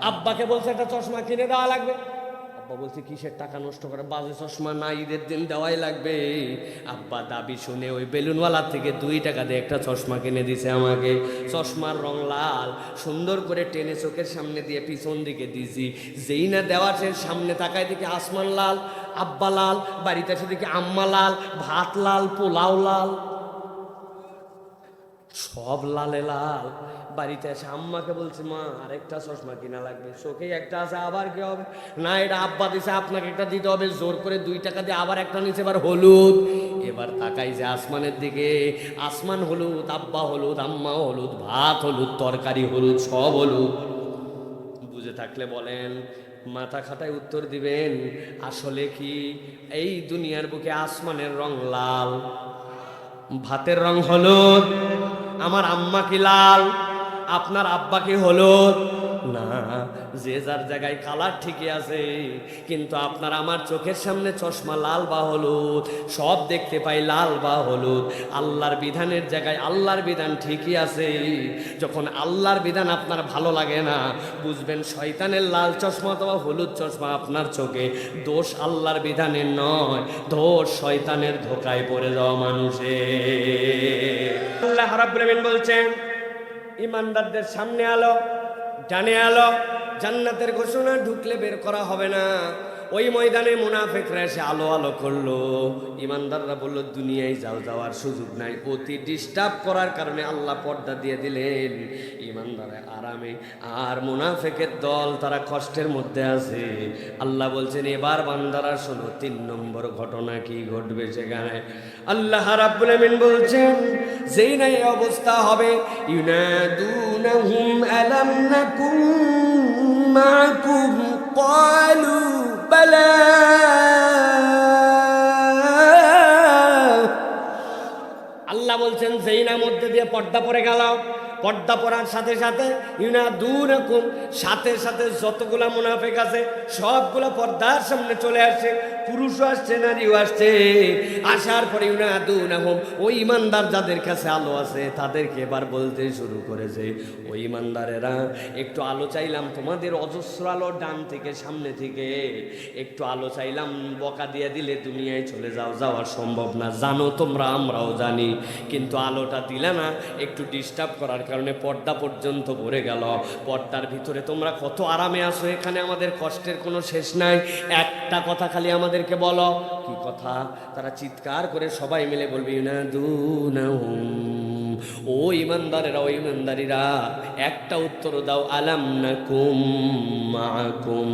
আব্বাকে বলছে একটা চশমা কিনে দেওয়া লাগবে। আব্বা বলছে কিসের টাকা নষ্ট করে, বাজে চশমা না, ঈদের দিন দেওয়াই লাগবে। আব্বা দাবি শুনে ওই বেলুনওয়ালা থেকে 2 টাকা দিয়ে একটা চশমা কিনে দিছে আমাকে। চশমার রং লাল, সুন্দর করে টেনে চোখের সামনে দিয়ে পিছন দিকে দিছি। যেই না দেওয়ার সে সামনে তাকায় দেখি আসমান লাল, আব্বা লাল, বাড়িতে এসে দেখি আম্মা লাল, ভাত লাল, পোলাও লাল, সব লালে লাল। বাড়িতে এসে আম্মাকে বলছি মা আরেকটা চশমা কিনা লাগবে, চোখেই একটা আছে আবার কি হবে, না এটা আব্বা দিছে আপনাকে একটা দিতে হবে, জোর করে 2 টাকা দিয়ে আবার একটা নিচে, এবার হলুদ। এবার তাকাই যে আসমানের দিকে, আসমান হলুদ, আব্বা হলুদ, আম্মা হলুদ, ভাত হলুদ, তরকারি হলুদ, সব হলুদ। বুঝে থাকলে বলেন, মাথা খাটায় উত্তর দিবেন। আসলে কি এই দুনিয়ার বুকে আসমানের রং লাল, ভাতের রং হলুদ, আমার আম্মা কি লাল, আপনার আব্বা কি হলুদ? না, যে যার জায়গায় কালার ঠিকই আছে, কিন্তু আপনার আমার চোখের সামনে চশমা লাল বা হলুদ, সব দেখতে পাই লাল বা হলুদ। আল্লাহর বিধানের জায়গায় আল্লাহর বিধান ঠিকই আছে। যখন আল্লাহর বিধান আপনার ভালো লাগে না, বুঝবেন শয়তানের লাল চশমা অথবা হলুদ চশমা আপনার চোখে, দোষ আল্লাহর বিধানের নয়, দোষ শয়তানের ধোকায় পড়ে যাওয়া মানুষের। আল্লাহ রাব্বুল আমিন বলছেন ইমানদারদের সামনে আলো, ডানে আলো, জান্নাতের ঘোষণা, ঢুকলে বের করা হবে না। ওই ময়দানে মুনাফিকরা এসে আলো আলো করলো, ইমানদাররা বলল দুনিয়ায় যাও, যাওয়ার সুযোগ নাই। অতি ডিস্টার্ব করার কারণে আল্লাহ পর্দা দিয়ে দিলেন, ইমানদারে আরামে, আর মুনাফিকের দল তারা কষ্টের মধ্যে আছে। আল্লাহ বলছেন এবার বান্দারা শোনো 3 নম্বর ঘটনা কি ঘটবে সেখানে। আল্লাহ রাব্বুল আমিন বলছেন যেই না এই অবস্থা হবে, ইউনাদুনাহুম আলাম নাকুম মাকুম ক্বালু বালা, আল্লাহ বলছেন যেই না মধ্যে দিয়ে পর্দা পড়ে গেল, পর্দা পড়ার সাথে সাথে ইউনাদুনাকুম, সাথে সাথে যতগুলা মুনাফিক আছে সবগুলা পর্দার সামনে চলে আসছে, পুরুষও আসছে, নারীও আসছে। আসার পরে ইউনাদুনাহুম, ওই ইমানদার যাদের কাছে আলো আছে তাদেরকে এবার বলতে শুরু করেছে, ওই ইমানদারেরা একটু আলো চাইলাম, তোমাদের অজস্র আলো ডান থেকে সামনে থেকে একটু আলো চাইলাম, বকা দিয়ে দিলে দুনিয়ায় চলে যাও, যাওয়া সম্ভব না, জানো তোমরা, আমরাও জানি, কিন্তু আলোটা দিলে না, একটু ডিস্টার্ব করার কারণে পর্দা পর্যন্ত ভরে গেল। পর্দার ভিতরে তোমরা কত আরামে আসো, এখানে আমাদের কষ্টের কোনো শেষ নাই, একটা কথা খালি আমাদেরকে বলো। কি কথা? তারা চিৎকার করে সবাই মিলে বলবে ইউনাদুনাহুম, ও ইমানদারেরা, ও ইমানদারিরা একটা উত্তর দাও, আলাম নাকুম মাকুম,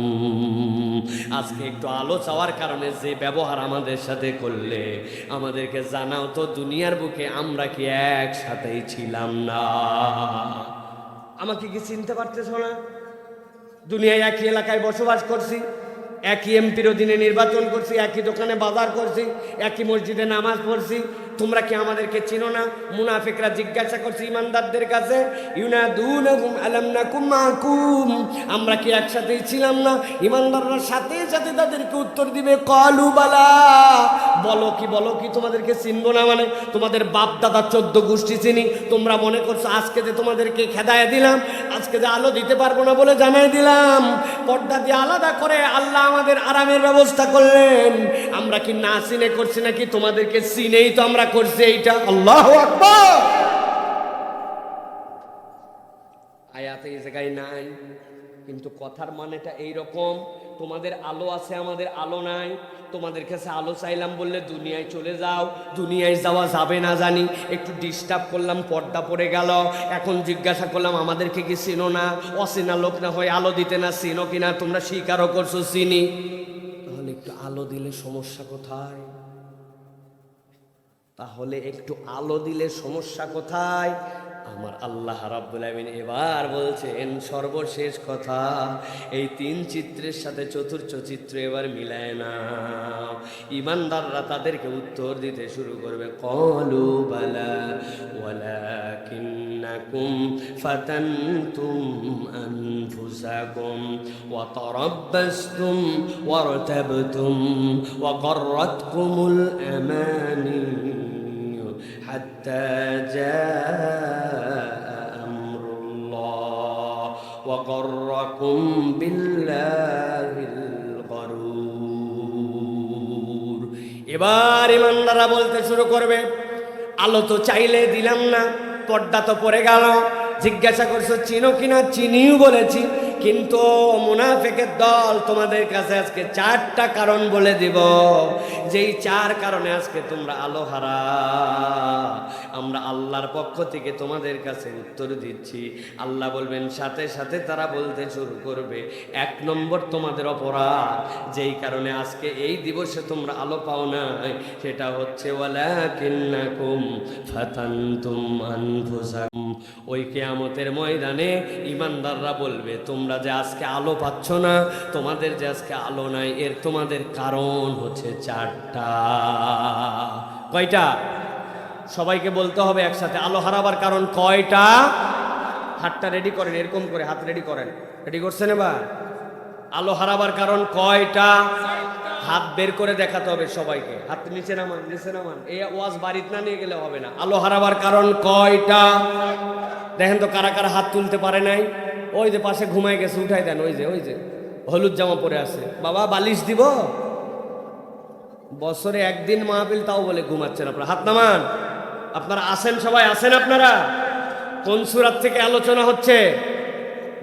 আজকে একটু আলো চাওয়ার কারণে যে ব্যবহার আমাদের সাথে করলে, আমাদেরকে জানাও তো দুনিয়ার বুকে আমরা কি একসাথেই ছিলাম না? আমাকে কি চিনতে পারতেছো না? দুনিয়ায় একই এলাকায় বসবাস করছি, একই এমপির অধীনে নির্বাচন করছি, একই দোকানে বাজার করছি, একই মসজিদে নামাজ পড়ছি, তোমরা কি আমাদেরকে চিনো না? মুনাফিকরা জিজ্ঞাসা করছে ইমানদারদের কাছে, ইউনাদুনাহুম আলাম নাকুম মাকুম, আমরা কি একসাথেই ছিলাম না? ইমানদাররা সাথে সাথে তাদেরকে উত্তর দিবে ক্বালু বালা, বলো কি, বলো কি, তোমাদেরকে চিনবো না মানে? তোমাদের বাপ দাদা 14 গোষ্ঠী চিনি, তোমরা মনে করছো আজকে যে তোমাদেরকে খেদায় দিলাম, আজকে যে আলো দিতে পারবো না বলে জানাই দিলাম, পর্দা দিয়ে আলাদা করে আল্লাহ আমাদের আরামের ব্যবস্থা করলেন, আমরা কি না চিনে করছি নাকি? তোমাদেরকে চিনেই তো আমরা করছি এইটা। আল্লাহু আকবার। আয়াতে এই জায়গায় নাই, কিন্তু কথার মানেটা এইরকম, তোমাদের আলো আছে, আমাদের আলো নাই, তোমাদের কাছে আলো চাইলাম বললে দুনিয়ায় চলে যাও, দুনিয়ায় যাওয়া যাবে না জানি, একটু ডিস্টার্ব করলাম, পর্দা পড়ে গেল, এখন জিজ্ঞাসা করলাম আমাদেরকে কি চিনো না? অচেনা লোক না হয় আলো দিতে না, চিনো কিনা? তোমরা স্বীকারও করছো চিনি, তাহলে একটু আলো দিলে সমস্যা কোথায়? তাহলে একটু আলো দিলে সমস্যা কোথায়? আমার আল্লাহ রাব্বুল আমিন এবার বলছেন সর্বশেষ কথা, এই 3 চিত্রের সাথে 4র্থ চিত্র এবার মিলায় না। ইমানদাররা তাদেরকে উত্তর দিতে শুরু করবে, ক্বালু বালা ওয়ালাকিন্নাকুম ফাতানতুম আনফুসাকুম ওয়া তারাব্বাসতুম ওয়ারতাবতুম ওয়া গাররাতকুমুল আমানি حتى جاء أمر الله ওয়া গররাকুম বিল্লাহিল গরুর। এবার ইমানদাররা বলতে শুরু করবে, আলো তো চাইলে দিলাম না, পর্দা তো পড়ে গেল। জিজ্ঞাসা করছো চিনো কিনা, চিনিও বলেছি, কিন্তু মুনাফিকের দল তোমাদের কাছে আজকে 4টা কারণ বলে দিব, যেই 4 কারণে আজকে তোমরা আলো হারা। আমরা আল্লাহর পক্ষ থেকে তোমাদের কাছে উত্তর দিচ্ছি। আল্লাহ বলবেন, সাথে সাথে তারা বলতে শুরু করবে, 1 নম্বর তোমাদের অপরাধ, যেই কারণে আজকে এই দিবসে তোমরা আলো পাও নাই, সেটা হচ্ছে ওয়ালাকিন্নাকুম ফাতানতুম আনফুসাকুম। ওই কিয়ামতের ময়দানে ইমানদাররা বলবে, তোমরা যে আজকে আলো পাচ্ছ না, তোমাদের যে আজকে আলো নাই, এর তোমাদের কারণ হচ্ছে 4টা। কয়টা? সবাইকে বলতে হবে একসাথে, আলো হারাবার কারণ কয়টা? হাতটা রেডি করেন, এরকম করে হাত রেডি করেন। রেডি করছেন? এবার আলো হারাবার কারণ কয়টা? হাত বের করে দেখাতে হবে সবাইকে। হাত নিচে নামান, নিচে নামান। এই ওয়াজ বাড়িতে না নিয়ে গেলে হবে না। আলো হারাবার কারণ কয়টা? দেখেন তো কারা কারা হাত তুলতে পারে নাই। ওই যে পাশে ঘুমায় গেছে, উঠাই দেন। ওই যে হলুদ জামা পরে আছে, বাবা বালিশ দিব। বছরে 1 দিন মাহফিল, তাও বলে ঘুমাচ্ছেন আপনারা। হাত নামান। আপনারা আসেন, সবাই আসেন। আপনারা কোন সূরা থেকে আলোচনা হচ্ছে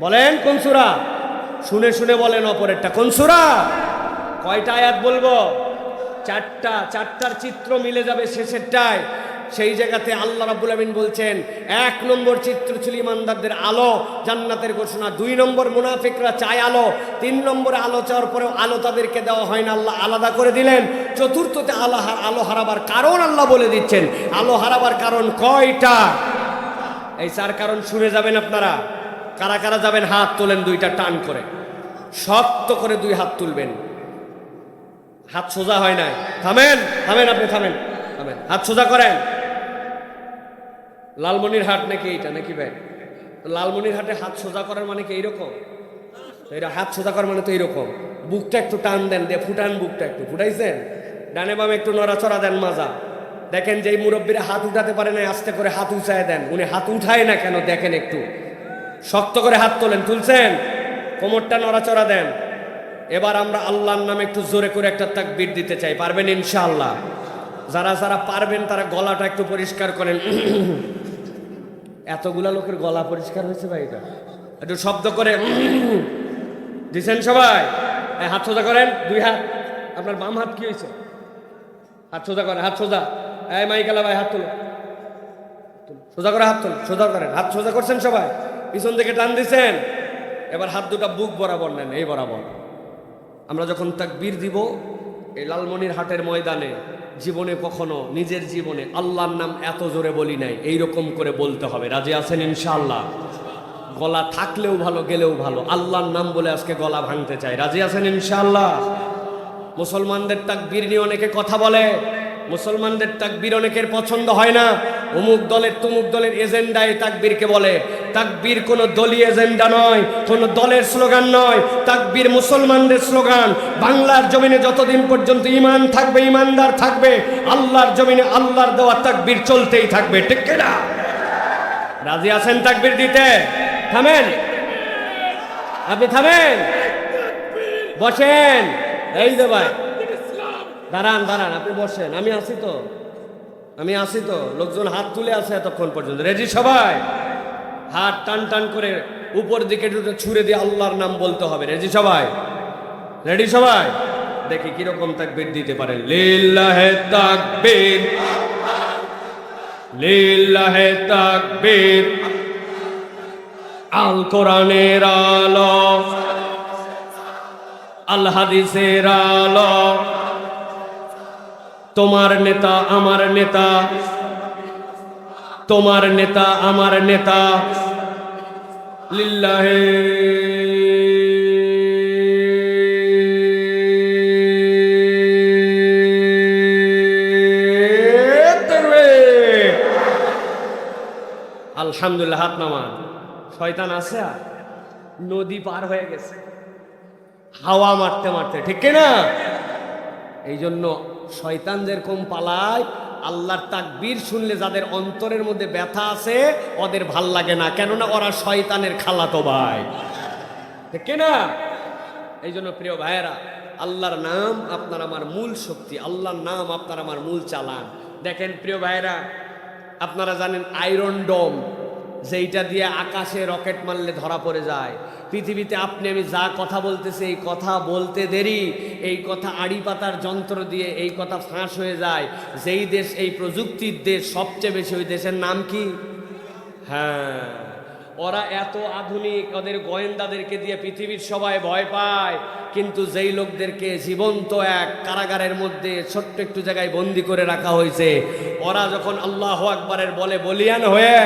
বলেন? কোন সূরা? শুনে শুনে বলেন অপরেরটা। কোন সূরা? কয়টা আয়াত বলবো? 4টা। 4টার চিত্র মিলে যাবে শেষেরটায়। সেই জায়গাতে আল্লাহ রাব্বুল আমিন বলছেন, 1 নম্বর চিত্র ছিল ইমানদারদের আলো, জান্নাতের ঘোষণা। 2 নম্বর মুনাফিকরা চায় আলো। 3 নম্বরে আলো চাওয়ার পরেও আলো তাদেরকে দেওয়া হয় না, আল্লাহ আলাদা করে দিলেন। চতুর্থতে আলো হারাবার কারণ আল্লাহ বলে দিচ্ছেন। আলো হারাবার কারণ কয়টা? এই 4 কারণ শুনে যাবেন আপনারা। কারা কারা যাবেন হাত তোলেন, 2টা টান করে, শক্ত করে 2 হাত তুলবেন। হাত সোজা হয় নাই, থামেন থামেন, আপনি থামেন থামেন, হাত সোজা করেন। লালমনির হাট নাকি এইটা, নাকি ভাই? লালমনির হাটে হাত সোজা করার মানে কি এইরকম? এটা হাত সোজা করার মানে তো এইরকম। বুকটা একটু টান দেন, দিয়ে ফুটান, বুকটা একটু ফুটাইছেন, ডানে বামে একটু নড়াচড়া দেন, মাজা। দেখেন যেই মুরব্বীরা হাত উঠাতে পারে না, আস্তে করে হাত উঠায় দেন। উনি হাত উঠায় না কেন দেখেন, একটু শক্ত করে হাত তোলেন। তুলছেন? কোমরটা নড়াচড়া দেন। এবার আমরা আল্লাহর নামে একটু জোরে করে একটা তাকবীর দিতে চাই। পারবেন ইনশাআল্লাহ? যারা যারা পারবেন তারা গলাটা একটু পরিষ্কার করেন। এতগুলা লোকের গলা পরিষ্কার হয়েছে ভাই, এটা একটু শব্দ করে দিছেন সবাই? হাত সোজা করেন, 2 হাত। আপনার বাম হাত কি হয়েছে? হাত সোজা করেন, হাত সোজা। এই মাইকালা ভাই হাত তুলো, সোজা করে হাত তুল, সোজা করেন। হাত সোজা করছেন সবাই? পিছন থেকে টান দিছেন। এবার হাত দুটা বুক বরাবর নেন, এই বরাবর। আমরা যখন তাকবীর দিব এই লালমনির হাটের ময়দানে, জীবনে কখনো নিজের জীবনে আল্লাহর নাম এত জোরে বলি নাই, এইরকম করে বলতে হবে। রাজি আছেন ইনশাআল্লাহ? গলা থাকলেও ভালো, গেলেও ভালো, আল্লাহর নাম বলে আজকে গলা ভাঙতে চাই। রাজি আছেন ইনশাআল্লাহ? মুসলমানদের তাকবীর নিয়ে অনেকে কথা বলে, মুসলমানদের তাকবীর অনেকের পছন্দ হয় না। অমুক দলের তমুক দলের এজেন্ডায় তাকবীরকে বলে। তাকবীর কোনো দলীয় এজেন্ডা নয়, কোনো দলের স্লোগান নয়। তাকবীর মুসলমানদের স্লোগান। বাংলার জমিনে যতদিন পর্যন্ত ঈমান থাকবে, ঈমানদার থাকবে, আল্লাহর জমিনে আল্লাহর দেওয়া তাকবীর চলতেই থাকবে। ঠিক কি না? রাজি আছেন তাকবীর দিতে? থামেন, আপনি থামেন, বসেন। এই যে ভাই দাঁড়ান দাঁড়ান, আপনি বসেন। আমি আছি তো। লোকজন হাত তুলে আছে এতক্ষণ পর্যন্ত। রেডি সবাই? হাত টান টান করে উপর দিকে ছুঁড়ে দিয়ে আল্লাহর নাম বলতে হবে। রেডি সবাই? রেডি সবাই? দেখি কিরকম তাকবীর দিতে পারেন। লিল্লাহে তাকবীর, লিল্লাহে তাকবীর। আল কোরআনের আলো, আল হাদিসের আলো, তোমার নেতা আমার নেতা, তোমার নেতা আমার নেতা। লিল্লাহে তাকবীর। আলহামদুলিল্লাহ। হাত নামান। শয়তান আছে, নদী পার হয়ে গেছে হাওয়া মারতে মারতে। ঠিক কিনা? এই জন্য শয়তান যেরকম পালায়, আল্লাহর তাকবীর শুনলে যাদের অন্তরের মধ্যে ব্যথা আছে ওদের ভাল লাগে না, কেননা ওরা শয়তানের খালাতো ভাই। ঠিক না? এই জন্য প্রিয় ভাইয়েরা, আল্লাহর নাম আপনার আমার মূল শক্তি, আল্লাহর নাম আপনার আমার মূল চালান। দেখেন প্রিয় ভাইয়েরা, আপনারা জানেন আয়রন ডোম, যেইটা দিয়ে আকাশে রকেট মারলে ধরা পড়ে যায়। পৃথিবীতে আপনি আমি যা কথা বলতেছি, এই কথা বলতে দেরি, এই কথা আড়ি পাতার যন্ত্র দিয়ে এই কথা ফাঁস হয়ে যায়। যেই দেশ এই প্রযুক্তির দেশ সবচেয়ে বেশি, ওই দেশের নাম কি? হ্যাঁ, ওরা এত আধুনিক, ওদের গোয়েন্দাদেরকে দিয়ে পৃথিবীর সবাই ভয় পায়। কিন্তু যেই লোকদেরকে জীবন্ত এক কারাগারের মধ্যে ছোট্ট একটু জায়গায় বন্দি করে রাখা হয়েছে, ওরা যখন আল্লাহু আকবারের বলে বলিয়ান হয়ে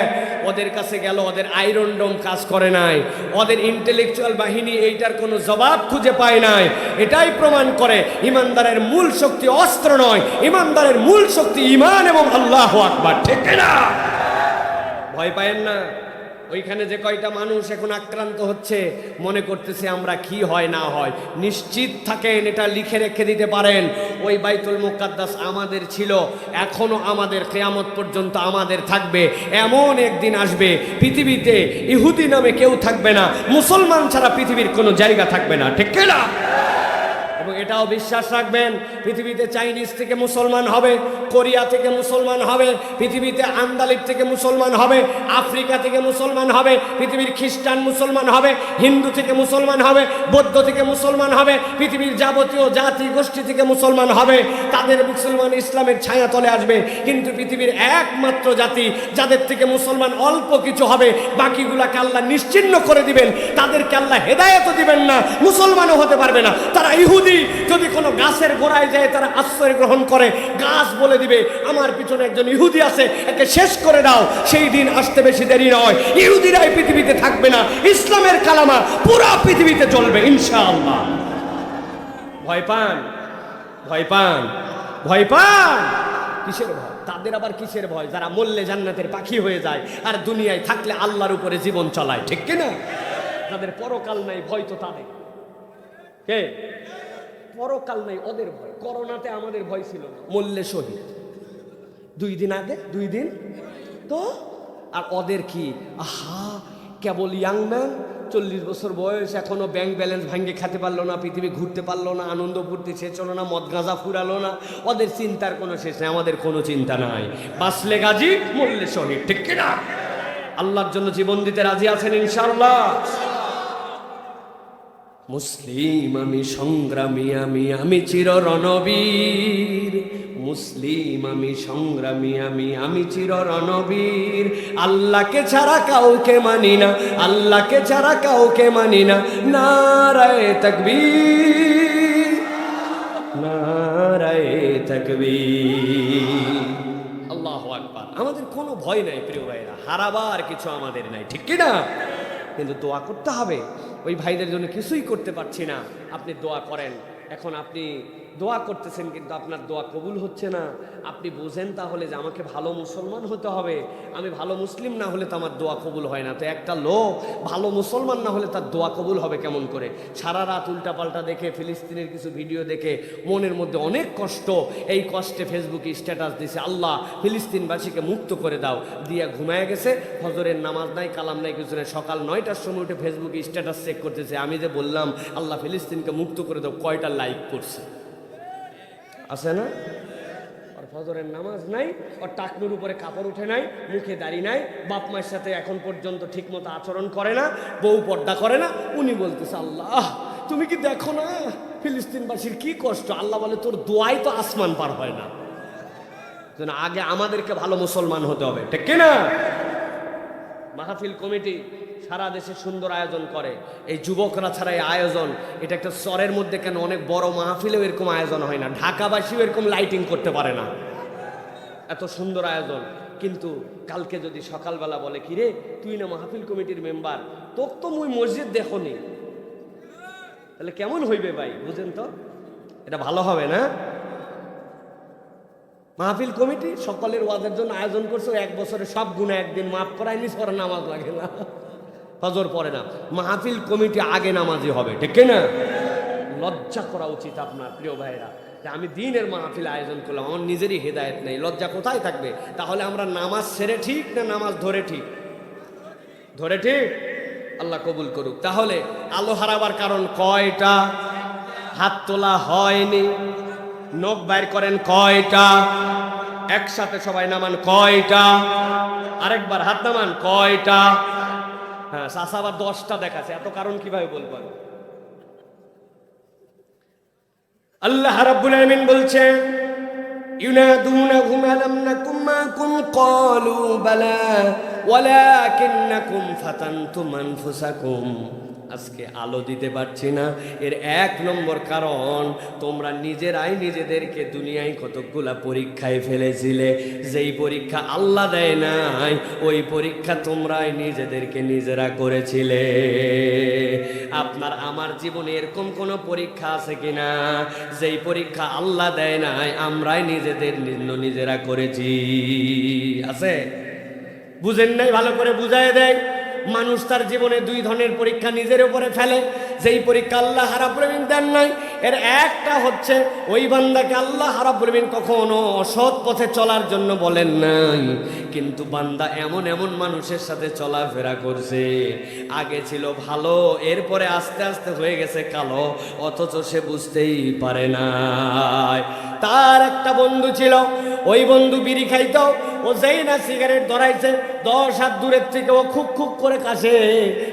ওদের কাছে গেল, ওদের আয়রন ডোম কাজ করে নাই, ওদের ইন্টেলেকচুয়াল বাহিনী এইটার কোনো জবাব খুঁজে পায় নাই। এটাই প্রমাণ করে ইমানদারের মূল শক্তি অস্ত্র নয়, ইমানদারের মূল শক্তি ঈমান এবং আল্লাহু আকবার। ঠিক না? ভয় পায়েন না। ওইখানে যে কয়টা মানুষ এখন আক্রান্ত হচ্ছে, মনে করতেছে আমরা কি হয় না হয়, নিশ্চিত থাকেন, এটা লিখে রেখে দিতে পারেন, ওই বাইতুল মুকাদ্দাস আমাদের ছিল, এখনো আমাদের, কিয়ামত পর্যন্ত আমাদের থাকবে। এমন একদিন আসবে পৃথিবীতে ইহুদি নামে কেউ থাকবে না, মুসলমান ছাড়া পৃথিবীর কোনো জায়গা থাকবে না। ঠিক না? এবং এটাও বিশ্বাস রাখবেন, পৃথিবীতে চাইনিজ থেকে মুসলমান হবে, কোরিয়া থেকে মুসলমান হবে, পৃথিবীতে আন্দালিব থেকে মুসলমান হবে, আফ্রিকা থেকে মুসলমান হবে, পৃথিবীর খ্রিস্টান মুসলমান হবে, হিন্দু থেকে মুসলমান হবে, বৌদ্ধ থেকে মুসলমান হবে, পৃথিবীর যাবতীয় জাতি গোষ্ঠী থেকে মুসলমান হবে। তাদের মুসলমান ইসলামের ছায়া তলে আসবে। কিন্তু পৃথিবীর একমাত্র জাতি যাদের থেকে মুসলমান অল্প কিছু হবে, বাকিগুলাকে আল্লাহ নিশ্চিহ্ন করে দিবেন, তাদেরকে আল্লাহ হেদায়েতও দিবেন না, মুসলমানও হতে পারবে না। তারা ইহুদি। যদি কোনো গাছের গোড়ায় যায় তারা আশ্রয় গ্রহণ করে, গাছ বলে দিবে আমার পিছনে একজন ইহুদি আছে, একে শেষ করে দাও। সেই দিন আসতে বেশি দেরি নয়, ইহুদিরাই পৃথিবীতে থাকবে না, ইসলামের কালামা পুরো পৃথিবীতে চলবে ইনশাআল্লাহ। ভয় পান? ভয় পান? ভয় পান? কিসের ভয়? তাদের আবার কিসের ভয়? যারা মরলে জান্নাতের পাখি হয়ে যায় আর দুনিয়ায় থাকলে আল্লাহর উপরে জীবন চালায়। ঠিক কিনা? যাদের পরকাল নাই, ভয় তো তাদের। কে? পরকাল নাই, ওদের ভয়। করোনাতে আমাদের ভয় ছিল না, মরলে শহীদ 2 দিন আগে, 2 দিন তো। আর ওদের কি? আহা, কেবল ইয়াং ম্যান, 40 বছর বয়স, এখনো ব্যাংক ব্যালেন্স ভাঙ্গে খেতে পারলো না, পৃথিবী ঘুরতে পারলো না, আনন্দ ফুর্তি শেষ হলো না, মদ গাঁজা ফুরালো না। ওদের চিন্তার কোনো শেষ নেই, আমাদের কোনো চিন্তা নাই। বাঁচলে গাজী, মরলে শহীদ। ঠিক কিনা? আল্লাহর জন্য জীবন দিতে রাজি আছেন ইনশাআল্লাহ? মুসলিম আমি, সংগ্রামী আমি, আমি চির রণবীর। মুসলিম আমি, সংগ্রামী আমি, আমি চির রণবীর। আল্লাহকে ছাড়া কাউকে মানি না, আল্লাহকে ছাড়া কাউকে মানি না। নারায়ে তাকবীর, নারায়ে তাকবীর। আল্লাহু আকবার। আমাদের কোনো ভয় নাই প্রিয় ভাইরা, হারাবার কিছু আমাদের নাই। ঠিক কি না? কিন্তু দোয়া করতে হবে। ওই ভাইদের জন্য কিছুই করতে পারছি না, আপনি দোয়া করেন। এখন আপনি দোয়া করতেছেন কিন্তু আপনার দোয়া কবুল হচ্ছে না। আপনি বুঝেন তাহলে যে আমাকে ভালো মুসলমান হতে হবে, আমি ভালো মুসলিম না হলে তো আমার দোয়া কবুল হয় না। তো একটা লোক ভালো মুসলমান না হলে তার দোয়া কবুল হবে কেমন করে? সারা রাত উল্টাপাল্টা দেখে, ফিলিস্তিনের কিছু ভিডিও দেখে মনের মধ্যে অনেক কষ্ট। এই কষ্টে ফেসবুকে স্ট্যাটাস দিছে, আল্লাহ ফিলিস্তিনবাসীকে মুক্ত করে দাও, দিয়া ঘুমায় গেছে। ফজরের নামাজ নাই, কালাম নাই, কিছু নেই। সকাল 9টার সময় উঠে ফেসবুকে স্ট্যাটাস চেক করতেছে, আমি যে বললাম আল্লাহ ফিলিস্তিনকে মুক্ত করে দাও, কয়টা লাইক করছে? আছে না? আর ফজরের নামাজ নাই, ওর টাকনুর উপরে কাপড় উঠে নাই, মুখে দাড়ি নাই, বাপ মায়ের সাথে এখন পর্যন্ত ঠিকমতো আচরণ করে না, বউ পর্দা করে না। উনি বলতেছে, আল্লাহ তুমি কি দেখো না ফিলিস্তিনবাসীর কি কষ্ট? আল্লাহ বলে, তোর দোয়াই তো আসমান পার হয় না। আগে আমাদেরকে ভালো মুসলমান হতে হবে। ঠিক কিনা? মাহফিল কমিটি সারা দেশে সুন্দর আয়োজন করে, এই যুবকরা ছাড়া এই আয়োজন, এটা একটা চরের মধ্যে কেন অনেক বড় মাহফিলেও এরকম আয়োজন হয় না, ঢাকাবাসীও এরকম লাইটিং করতে পারে না, এত সুন্দর আয়োজন। কিন্তু কালকে যদি সকালবেলা বলে, কি রে তুই না মাহফিল কমিটির মেম্বার, তোর তো মুই মসজিদ দেখনি, তাহলে কেমন হইবে ভাই? বুঝেন তো, এটা ভালো হবে না। মাহফিল কমিটি সকলের ওয়াজের জন্য আয়োজন করছে, 1 বছরে সব গুনাহ একদিন মাফ করায় নিস, ওরা নামাজ লাগে না, ফজর পড়ে না। মাহফিল কমিটি আগে নামাজি হবে। ঠিক না? লজ্জা করা উচিত আপনার প্রিয় ভাইরা, যে আমি দিনের মাহফিল আয়োজন করলাম, আমার নিজেরই হেদায়েত নেই, লজ্জা কোথায় থাকবে? তাহলে আমরা নামাজ ছেড়ে ঠিক না নামাজ ধরে ঠিক? ধরে ঠিক। আল্লাহ কবুল করুক। তাহলে আলো হারাবার কারণ কয়টা? হাত তোলা হয়নি, নখ বাইর করেন কয়টা? একসাথে সবাই নামান কয়টা? আরেকবার হাত নামান কয়টা? হ্যাঁ, চাচা আবার 10টা দেখাচ্ছে, এত কারণ কিভাবে বলবেন? আল্লাহ রাব্বুল আলামিন বলছেন ইউনাদুনাহুম আলাম নাকুম মাকুম ক্বালু বালা ওয়ালাকিন্নাকুম ফাতানতুম আনফুসাকুম। আজকে আলো দিতে পারছি না, এর 1 নম্বর কারণ তোমরা নিজেরাই নিজেদেরকে দুনিয়ায় কতগুলা পরীক্ষায় ফেলেছিলে। যেই পরীক্ষা আল্লাহ দেয় নাই, ওই পরীক্ষা তোমরাই নিজেদেরকে নিজেরা করেছিলে। আপনার আমার জীবনে এরকম কোন পরীক্ষা আছে কিনা যেই পরীক্ষা আল্লাহ দেয় নাই, আমরাই নিজেদের নিজেরা করেছি? আছে? বুঝেন নাই? ভালো করে বুঝায় দেয়। মানুষ তার জীবনে 2 ধরনের পরীক্ষা নিজের উপরে ফেলে। যেই পরীক্ষা আল্লাহ রাব্বুল আলামিন দেন নাই, এর একটা হচ্ছে ওই বান্দাকে আল্লাহ রাব্বুল আলামিন কখনো অসৎ পথে চলার জন্য বলেন নাই, কিন্তু বান্দা এমন এমন মানুষের সাথে চলাফেরা করছে, আগে ছিল ভালো, এরপরে আস্তে আস্তে হয়ে গেছে কালো, অথচ সে বুঝতেই পারে না। তার একটা বন্ধু ছিল, ওই বন্ধু বিড়ি খাইতো, ও যেই না সিগারেট ধরাইছে 10 হাত দূরের থেকে ও খুব খুব করে কাশে,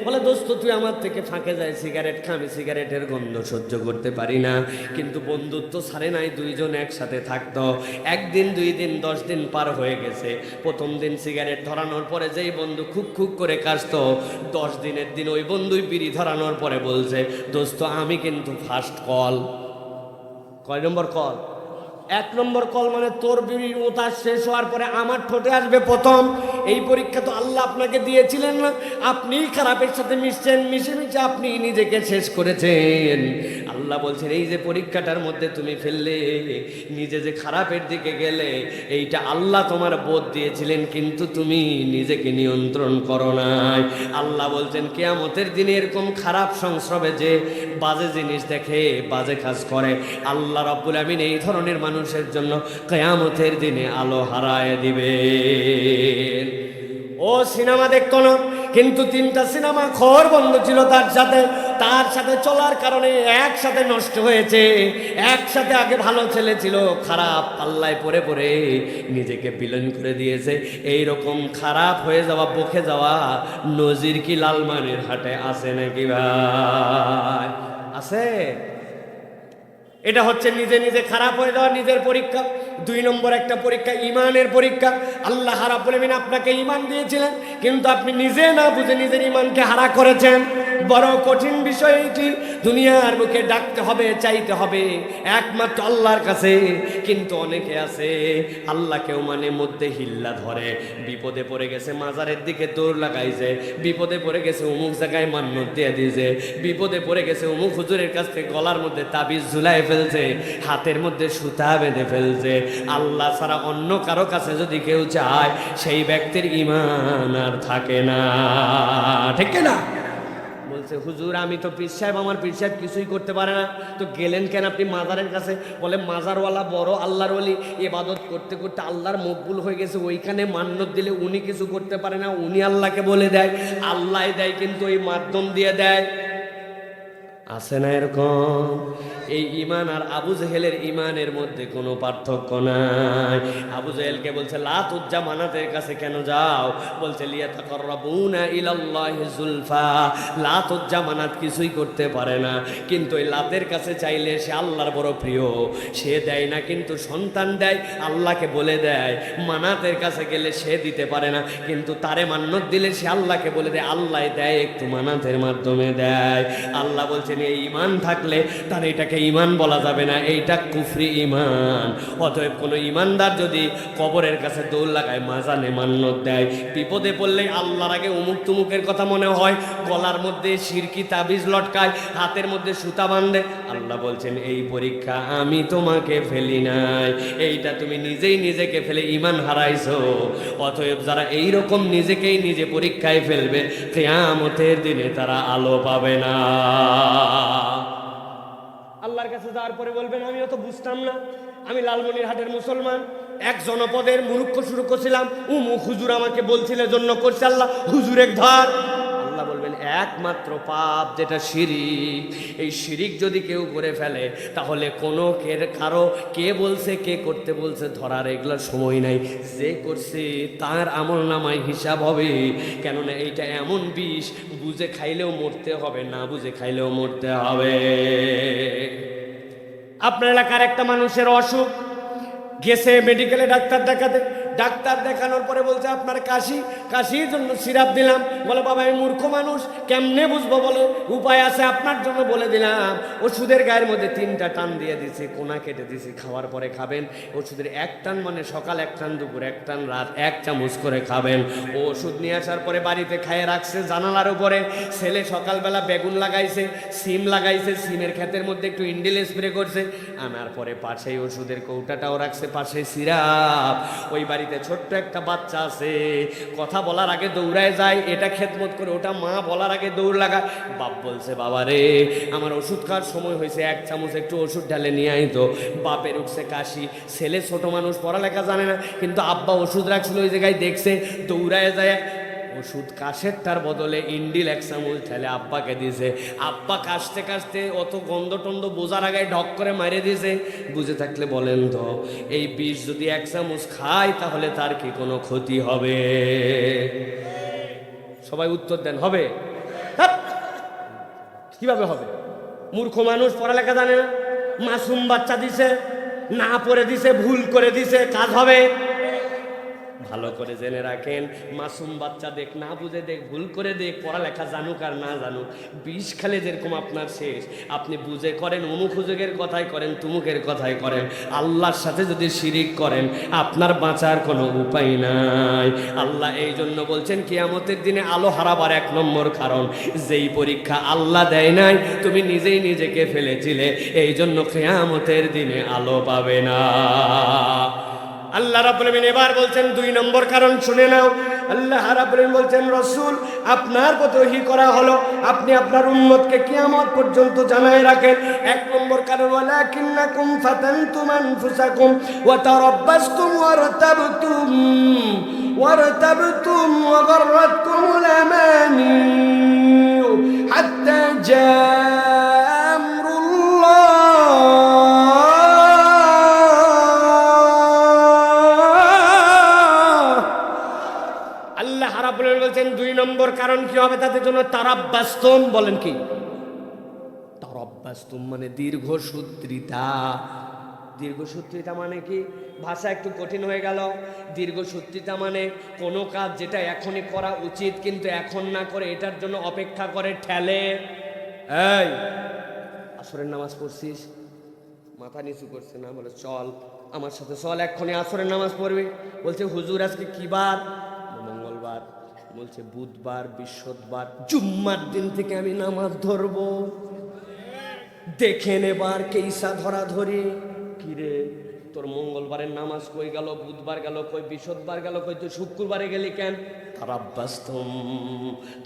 বলে দোস্ত তুই আমার থেকে ফাঁকে যায় সিগারেট খা, আমি সিগারেটের গন্ধ সহ্য করতে পারি না। কিন্তু বন্ধুত্ব ছাড়ে নাই, 2 জন একসাথে থাকতো। 1 দিন 2 দিন 10 দিন পার হয়ে গেছে। প্রথম দিন সিগারেট ধরানোর পরে যেই বন্ধু খুব খুব করে কাশতো, 10 দিনের দিন ওই বন্ধুই বিড়ি ধরানোর পরে বলছে দোস্ত আমি কিন্তু ফার্স্ট কল। কয় নম্বর কল? 1 নম্বর কল, মানে তোর বিড়ির ওতাস শেষ হওয়ার পরে আমার ঠোঁটে আসবে প্রথম। এই পরীক্ষা তো আল্লাহ আপনাকে দিয়েছিলেন না, আপনি খারাপের সাথে মিশছেন, মিশে মিশে আপনি নিজেকে শেষ করেছেন। আল্লাহ বলছেন এই যে পরীক্ষাটার মধ্যে তুমি ফেললে, নিজে যে খারাপের দিকে গেলে, এইটা আল্লাহ তোমার বোধ দিয়েছিলেন, কিন্তু তুমি নিজেকে নিয়ন্ত্রণ করো নাই। আল্লাহ বলছেন কিয়ামতের দিনে এরকম খারাপ সংস্রবে যে বাজে জিনিস দেখে, বাজে কাজ করে, আল্লাহ রাব্বুল আমিন এই ধরনের মানুষের জন্য কিয়ামতের দিনে আলো হারায় দিবে। ও সিনেমা দেখতো না, কিন্তু 3টা সিনেমা খোর বন্ধু ছিল তার সাথে চলার কারণে একসাথে নষ্ট হয়েছে। একসাথে আগে ভালো ছেলে ছিল, খারাপ পাল্লায় পড়ে পড়ে নিজেকে বিলীন করে দিয়েছে। এই রকম খারাপ হয়ে যাওয়া, বকে যাওয়া নজির কি লালমানের হাটে আছে নাকি ভাই? আছে? এটা হচ্ছে নিজে নিজে খারাপ হয়ে যাওয়া, নিজের পরীক্ষা। 2 নম্বর একটা পরীক্ষা ইমানের পরীক্ষা। আল্লাহ রাব্বুল আমিন আপনাকে ইমান দিয়েছিলেন, কিন্তু আপনি নিজে না বুঝে নিজের ইমানকে হারা করেছেন। বড় কঠিন বিষয় এটি। দুনিয়ার বুকে ডাকতে হবে, চাইতে হবে একমাত্র আল্লাহর কাছে। কিন্তু অনেকে আছে আল্লাহকেও মানে মধ্যে হিল্লা ধরে, বিপদে পড়ে গেছে মাজারের দিকে দৌড় লাগাইছে, বিপদে পড়ে গেছে অমুক জায়গায় মান্নত দিয়ে দিয়েছে, বিপদে পড়ে গেছে অমুক হুজুরের কাছ থেকে গলার মধ্যে তাবিজ ঝুলাই ফেলছে, হাতের মধ্যে সুতা বেঁধে ফেলছে। আল্লাহ ছাড়া অন্য কারো কাছে যদি কেউ চায়, সেই ব্যক্তির ঈমান আর থাকে না। ঠিক না? বলছে হুজুর আমি তো পীর সাহেব, আমার পীর সাহেব কিছুই করতে পারে না। তো গেলেন কেন আপনি মাজারের কাছে? বলে মাজারওয়ালা বড় আল্লাহর ওলি, ইবাদত করতে করতে আল্লাহর মকবুল হয়ে গেছে, ওইখানে মান্নত দিলে উনি কিছু করতে পারে না, উনি আল্লাহকে বলে দেয়, আল্লাহ দেয়, কিন্তু ওই মাধ্যম দিয়ে দেয়। আছে না এরকম? এই ঈমান আর আবু জেহেলের ঈমানের মধ্যে কোনো পার্থক্য নাই। আবু জেহেলকে বলছে লাত উজ্জা মানাতের কাছে কেন যাও? বলছে লিয়াতাকাররাবুনা ইলাল্লাহি যুলফা। লাত উজ্জা মানাত কিছুই করতে পারে না, কিন্তু এই লাতের কাছে চাইলে সে আল্লাহর বড় প্রিয়, সে দেয় না কিন্তু সন্তান দেয়, আল্লাহকে বলে দেয়। মানাতের কাছে গেলে সে দিতে পারে না, কিন্তু তারে মান্নত দিলে সে আল্লাহকে বলে দেয়, আল্লাহ দেয়, একটু মানাতের মাধ্যমে দেয়। আল্লাহ বলছেন এই ঈমান থাকলে তার এটাকে ঈমান বলা যাবে না, এইটা কুফরি ঈমান। অতএব কোনো ঈমানদার যদি কবরের কাছে দৌড় লাগায়, মাজানে মান্নত দেয়, বিপদে পড়লে আল্লাহর আগে উমুক তুমুকের কথা মনে হয়, গলার মধ্যে শিরকি তাবিজ লটকায়, হাতের মধ্যে সুতা বাঁধে, আল্লাহ বলছেন এই পরীক্ষা আমি তোমাকে ফেলি নাই, এইটা তুমি নিজেই নিজেকে ফেলে ঈমান হারাইছো। অতএব যারা এইরকম নিজেকেই নিজে পরীক্ষায় ফেলবে, কিয়ামতের দিনে তারা আলো পাবে না। আল্লাহর কাছে যাওয়ার পরে বলবেন আমিও তো বুঝতাম না, আমি লালমনিরহাটের মুসলমান, এক জনপদের মুরুক্ষ সুরুক্ষ ছিলাম, উমুক হুজুর আমাকে বলছিল জন্য করছে আল্লাহ, হুজুরের ধর। আল্লাহ বলবেন একমাত্র পাপ যেটা শিরিক। এই শিরিক যদি কেউ করে ফেলে তাহলে কোনো কারো কে বলছে কে করতে বলছে ধরার এগুলোর সময় নাই। যে করছে তার আমল নামায় হিসাব হবে। কেননা এইটা এমন বিষ, বুঝে খাইলেও মরতে হবে, না বুঝে খাইলেও মরতে হবে। আপনার এলাকার একটা মানুষের অসুখ, গেছে মেডিকেলে ডাক্তার দেখাতে, ডাক্তার দেখানোর পরে বলছে আপনার কাশির জন্য সিরাপ দিলাম। বলে বাবা আমি মূর্খ মানুষ, কেমনে বুঝবো? বলে উপায় আছে, আপনার জন্য বলে দিলাম। ওষুধের গায়ের মধ্যে 3টা টান দিয়ে দিছি, কোনা কেটে দিছি, খাওয়ার পরে খাবেন। ওষুধের 1 টান মানে সকাল 1 টান, দুপুর 1 টান, রাত 1 চামচ করে খাবেন। ও ওষুধ নিয়ে আসার পরে বাড়িতে খাইয়ে রাখছে জানালার উপরে। ছেলে সকালবেলা বেগুন লাগাইছে, সিম লাগাইছে, সিমের ক্ষেতের মধ্যে একটু ইন্ডিল স্প্রে করছে, আনার পরে পাশেই ওষুধের কৌটাটাও রাখছে, পাশে সিরাপ। ওই বাড়িতে ছোট্ট একটা বাচ্চা আছে, কথা বলার আগে দৌড়ায় যায়, এটা খেদমত করে, ওটা মা বলার আগে দৌড় লাগায়। বাপ বলছে বাবা রে আমার ওষুধ খাওয়ার সময় হয়েছে, 1 চামচ একটু ওষুধ ঢালে নিয়ে আইতো। বাপের উঠছে কাশি, ছেলে ছোট মানুষ পড়ালেখা জানে না, কিন্তু আব্বা ওষুধ রাখছিল ওই জায়গায়, দেখছে, দৌড়ায় যায় ওষুধ কাশেরটার বদলে ইন্ডিল 1 চামচ ঠেলে আব্বাকে দিয়েছে। আব্বা কাশতে কাশতে অত গন্ধ টন্ধ বোঝার আগে ঢক করে মারে দিয়েছে। বুঝে থাকলে বলেন তো, এই বিষ যদি 1 চামচ খায় তাহলে তার কি কোনো ক্ষতি হবে? সবাই উত্তর দেন, হবে? কিভাবে হবে? মূর্খ মানুষ, পড়ালেখা জানে না, মাসুম বাচ্চা দিছে, না পড়ে দিছে, ভুল করে দিছে, কাজ হবে? ভালো করে জেনে রাখেন, মাসুম বাচ্চা দেখ, না বুঝে দেখ, ভুল করে দেখ, পড়ালেখা জানুক আর না জানুক, বিষ খেলে যেরকম আপনার শেষ। আপনি বুঝে করেন, অমুক হুজুগের কথাই করেন, তুমুকের কথাই করেন, আল্লাহর সাথে যদি শিরিক করেন আপনার বাঁচার কোনো উপায় নাই। আল্লাহ এই জন্য বলছেন কিয়ামতের দিনে আলো হারাবার 1 নম্বর কারণ, যেই পরীক্ষা আল্লাহ দেয় নাই তুমি নিজেই নিজেকে ফেলেছিলে, এই জন্য কিয়ামতের দিনে আলো পাবে না। আল্লাহ রাব্বুল আলামিন এবার বলছেন 2 নম্বর কারণ, শুনে নাও। আল্লাহ রাব্বুল আলামিন বলছেন রাসূল আপনার প্রতি ওহী করা হলো, আপনি আপনার উম্মতকে কিয়ামত পর্যন্ত জানায় রাখেন। 1 নম্বর কারণ, ওয়ালাকিন্নাকুম ফাতানতুম আনফুসাকুম ওয়া তারাব্বাসতুম ওয়ারতাবতুম ওয়া গাররাতকুমুল আমানি হাত্তা জাআ আমরুল্লাহ। বলছেন 2 নম্বর কারণ কি হবে তাদের জন্য, তারাব্বাস্তুম। বলেন কি তারাব্বাস্তুম? মানে দীর্ঘসূত্রিতা। দীর্ঘসূত্রিতা মানে কি? ভাষা একটু কঠিন হয়ে গেল। দীর্ঘসূত্রিতা মানে কোনো কাজ যেটা এখনই করা উচিত কিন্তু এখন না করে এটার জন্য অপেক্ষা করে ঠেলে। এই আসরের নামাজ পড়ছিস, মাথা নিচু করছে না, বলে চল আমার সাথে চল, এক্ষুনি আসরের নামাজ পড়বি। বলছে হুজুর আজকে কি বার? মঙ্গলবার। বলছে বুধবার, বৃহস্পতিবার, জুম্মার দিন থেকে আমি নামাজ ধরবো, দেখে নেবার কেইসা ধরা ধরি। কিরে তোর মঙ্গলবারের নামাজ কই গেল, বুধবার গেল কই, বৃহস্পতিবার গেল কই, তুই শুক্রবারে গেলি কেন? তারাব্বাস্তুম,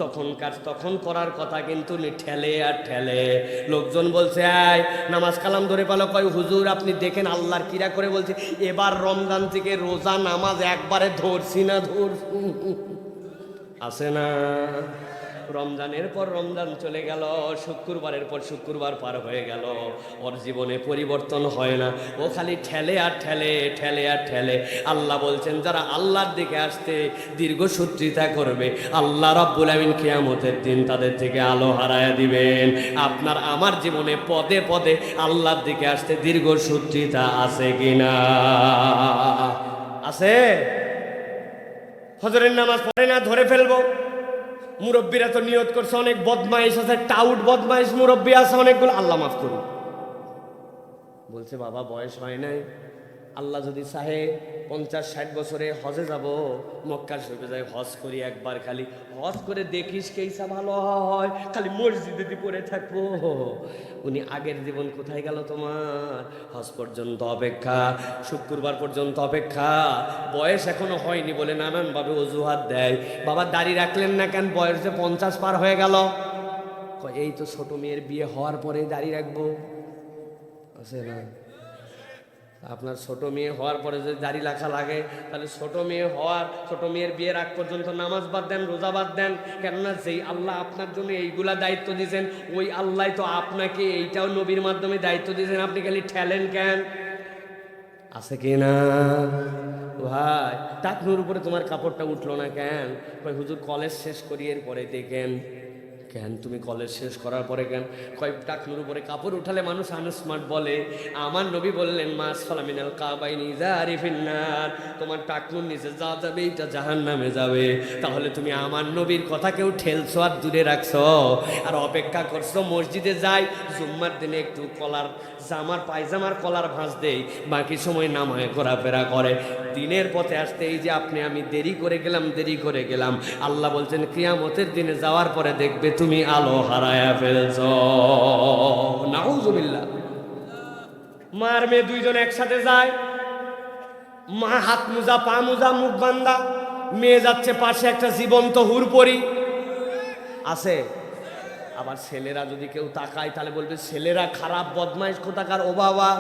তখন কাজ তখন করার কথা কিন্তু ঠেলে আর ঠেলে। লোকজন বলছে আয় নামাজ কালাম ধরে পালো, কয় হুজুর আপনি দেখেন আল্লাহর কিরা করে বলছে এবার রমজান থেকে রোজা নামাজ একবারে ধরছি না, ধরছি আছে না? রমজানের পর রমজান চলে গেল, শুক্রবারের পর শুক্রবার পার হয়ে গেল, ওর জীবনে পরিবর্তন হয় না, ও খালি ঠেলে আর ঠেলে, ঠেলে আর ঠেলে। আল্লাহ বলছেন যারা আল্লাহর দিকে আসতে দীর্ঘসূত্রিতা করবে আল্লাহ রাব্বুল আমিন কিয়ামতের দিন তাদের থেকে আলো হারায়া দিবেন। আপনার আমার জীবনে পদে পদে আল্লাহর দিকে আসতে দীর্ঘসূত্রিতা আছে কিনা? আছে? ফজরের নামাজ পড়ে না, ধরে ফেলবো। মুরব্বীরা তো নিয়ত করছে, অনেক বদমাইশ আছে, টাউট বদমাইশ মুরব্বী আছে অনেকগুলো, আল্লাহ মাফ করুন। বলছে বাবা বয়স হয় নাই, আল্লাহ যদি চাহে 50-60 বছরে হজে যাব, মক্কা শরীফে যাই হজ করি একবার, খালি হজ করে দেখিস কেইসা ভালো হয়, খালি মসজিদে পড়ে থাকবো। উনি আগের জীবন কোথায় গেল তোমার? হজ পর্যন্ত অপেক্ষা, শুক্রবার পর্যন্ত অপেক্ষা, বয়স এখনো হয়নি বলে নানানভাবে অজুহাত দেয়। বাবা দাড়ি রাখলেন না কেন? বয়স যে 50 পার হয়ে গেল। এই তো ছোট মেয়ের বিয়ে হওয়ার পরে দাড়ি রাখবো, আছে না? আপনার ছোট মেয়ে হওয়ার পরে যদি দাড়ি রাখা লাগে, তাহলে ছোট মেয়ের বিয়ের আগ পর্যন্ত নামাজ বাদ দেন, রোজা বাদ দেন। কেননা যেই আল্লাহ আপনার জন্য এইগুলা দায়িত্ব দিয়েছেন, ওই আল্লাহ তো আপনাকে এইটাও নবীর মাধ্যমে দায়িত্ব দিয়েছেন। আপনি খালি ঠেলেন কেন? আছে কি না ভাই? টাকনুর উপরে তোমার কাপড়টা উঠলো না কেন? কই হুজুর কলেজ শেষ করি এরপরে দেখেন। কেন তুমি কলেজ শেষ করার পরে কেন? কয় টাকনুর উপরে কাপড় উঠালে মানুষ আনস্মার্ট বলে। আমার নবী বললেন মাস ফালামিনাল কাবাইনি জারিফিন্নার, তোমার টাকনুর নিচে যা যাবে এটা জাহান্নামে যাবে। তাহলে তুমি আমার নবীর কথা কেউ ঠেলছো আর দূরে রাখছো, আর অপেক্ষা করছো মসজিদে যাই, জুম্মার দিনে একটু কলার জামার পায়জামার কলার ভাঁজ দেই, বাকি সময় নামায় ঘোরাফেরা করে। দিনের পথে আসতে এই যে আমি দেরি করে গেলাম। আল্লাহ বলছেন কিয়ামতের দিনে যাওয়ার পরে দেখবে তুমি আলো হারায়া ফেলছ। নাউজুবিল্লাহ। মার মেয়ে দুইজন একসাথে যায়, মা হাত মুজা পা মুজা মুখ বান্দা, মেয়ে যাচ্ছে পাশে একটা জীবন্ত হুরপরি আছে। আবার ছেলেরা যদি কেউ তাকায় তাহলে বলবে ছেলেরা খারাপ বদমাইশ কোথাকার। ও বাবা,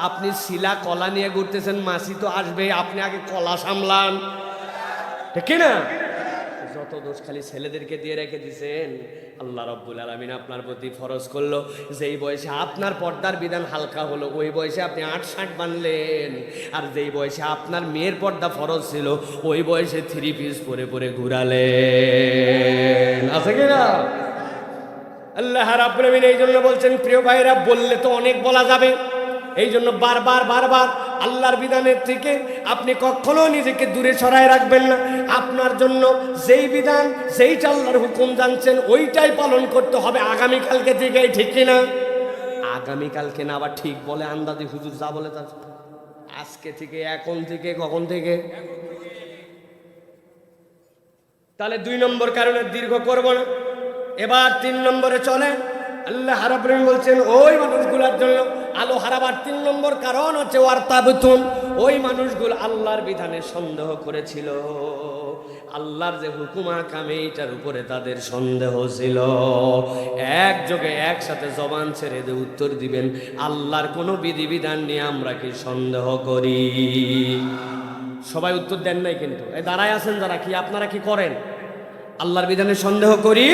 আপনি শিলা কলা নিয়ে ঘুরতেছেন, মাসি তো আসবে, আপনি আগে কলা সামলান, ঠিক না? যত দোষ খালি ছেলেদেরকে দিয়ে রেখে দিয়েছেন। আল্লাহ রাব্বুল আলামিন আপনার প্রতি ফরজ করলো, যেই বয়সে আপনার পর্দার বিধান হালকা হলো ওই বয়সে আপনি ৮-৬০ বানলেন, আর যেই বয়সে আপনার মেয়ের পর্দা ফরজ ছিল ওই বয়সে 3 পিস পরে পরে ঘুরালেন। আছে কিনা? আল্লাহ রাব্বুল আলামিন এই জন্য বলছেন, প্রিয় ভাইরা, বললে তো অনেক বলা যাবে, এই জন্য বারবার আল্লাহর বিধানের থেকে আপনি কখনো নিজেকে দূরে সরায় রাখবেন না। আপনার জন্য যেই বিধান, যেইটা আল্লাহর হুকুম জানছেন ওইটাই পালন করতে হবে আগামীকালকে থেকে, ঠিক কিনা? আগামীকালকে না, আবার ঠিক বলে আন্দাজি হুজুর যা বলে তা আজকে থেকে, এখন থেকে, কখন থেকে? তাহলে 2 নম্বর কারণে দীর্ঘ করব না, এবার 3 নম্বরে চলে। আল্লাহ রাব্বুল আলামিন বলছেন ওই মানুষগুলোর জন্য আলো হারাবার 3 নম্বর কারণ হচ্ছে ওয়ারতাবতুন। ওই মানুষগুলো আল্লাহর বিধানে সন্দেহ করেছিল, আল্লাহর যে হুকুম আহকাম এইটার উপরে তাদের সন্দেহ ছিল। একযোগে একসাথে জবান ছেড়ে দিয়ে উত্তর দিবেন, আল্লাহর কোনো বিধিবিধান নিয়ে আমরা কি সন্দেহ করি? সবাই উত্তর দেন নাই কিন্তু, এই দাঁড়ায় আছেন যারা, কি আপনারা কি করেন? আল্লাহর বিধানে সন্দেহ করি।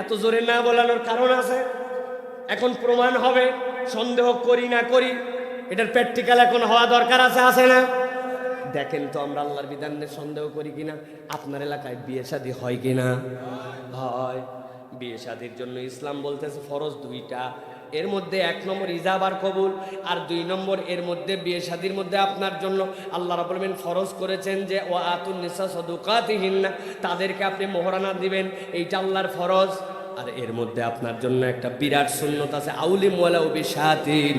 এত জোরে না বলানোর কারণ আছে, এখন প্রমাণ হবে সন্দেহ করি না করি, এটার প্র্যাকটিক্যাল এখন হওয়া দরকার আছে না? দেখেন তো আমরা আল্লাহর বিধানে সন্দেহ করি কিনা। আপনার এলাকায় বিয়ে শাদী হয় কিনা? হয়। বিয়ে শাদীর জন্য ইসলাম বলতেছে ফরজ 2টা, এর মধ্যে 1 নম্বর ইজাব আর কবুল, আর 2 নম্বর এর মধ্যে বিয়ে শাদীর মধ্যে আপনার জন্য আল্লাহ রাব্বুল আলামিন ফরজ করেছেন যে ওয়া আতুন নিসা সাদুকাতিহিন্না, তাদেরকে আপনি মোহরানা দিবেন, এইটা আল্লাহর ফরজ। আর এর মধ্যে আপনার জন্য একটা বিরাট সুন্নত আছে, আউলিম ওয়ালাউ বিশাতিন।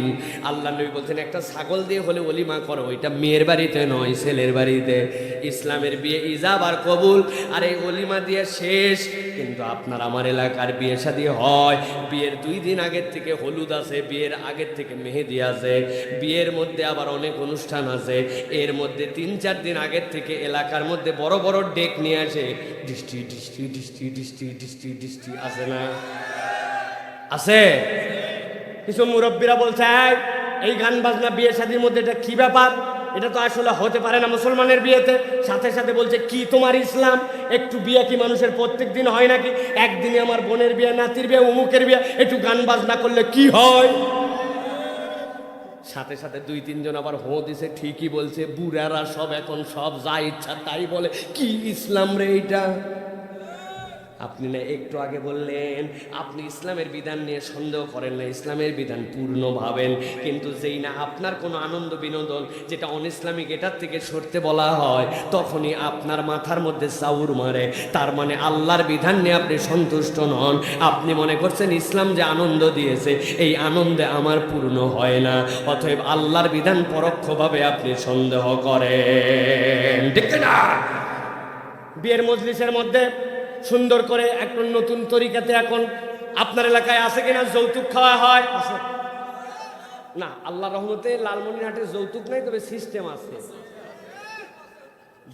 আল্লাহ নবী বলছেন একটা ছাগল দিয়ে হলে ওলিমা করো, ওইটা মেয়ের বাড়িতে নয়, ছেলের বাড়িতে। ইসলামের বিয়ে ইজাব আর কবুল, আর এই ওলিমা দিয়ে শেষ। কিন্তু আপনার আমার এলাকার বিয়ে শাদী হয়, বিয়ের 2 দিন আগের থেকে হলুদ আছে, বিয়ের আগের থেকে মেহেদি আছে, বিয়ের মধ্যে আবার অনেক অনুষ্ঠান আছে, এর মধ্যে 3-4 দিন আগের থেকে এলাকার মধ্যে বড় বড় ডেক নিয়ে আসে, ডিস্টি ডিস্টি ডিস্টি ডিস্টি ডিস্টি ডিস্টি আছে না? আছে। কিছু মুরব্বীরা বলছে এই গান বাজনা বিয়ে শাদীর মধ্যে এটা কি ব্যাপার, এটা তো আসলে হতে পারে না মুসলমানের বিয়েতে। সাথে সাথে বলছে কি তোমার ইসলাম, একটু বিয়ে কি মানুষের প্রত্যেক দিন হয় নাকি? একদিনে আমার বোনের বিয়ে, নাতির বিয়ে, অমুকের বিয়ে, একটু গান বাজনা করলে কি হয়? সাথে সাথে 2-3 জন আবার হো দিছে, ঠিকই বলছে, বুড়ারা সব এখন সব যা ইচ্ছা তাই বলে, কি ইসলাম রে এইটা? আপনি না একটু আগে বললেন আপনি ইসলামের বিধান নিয়ে সন্দেহ করেন না, ইসলামের বিধান পূর্ণ ভাবেন, কিন্তু যেই না আপনার কোনো আনন্দ বিনোদন যেটা অনইসলামিক এটার থেকে সরতে বলা হয়, তখনই আপনার মাথার মধ্যে চাউর মারে। তার মানে আল্লাহর বিধান নিয়ে আপনি সন্তুষ্ট নন, আপনি মনে করছেন ইসলাম যে আনন্দ দিয়েছে এই আনন্দে আমার পূর্ণ হয় না, অতএব আল্লাহর বিধান পরোক্ষভাবে আপনি সন্দেহ করেন, ঠিক না? বিয়ের মজলিসের মধ্যে সুন্দর করে একটা নতুন তরিকাতে এখন আপনার এলাকায় আছে কিনা যৌতুক খাওয়া হয়? আছে না? আল্লাহ রহমতে লালমনিরহাটে যৌতুক নাই, তবে সিস্টেম আছে।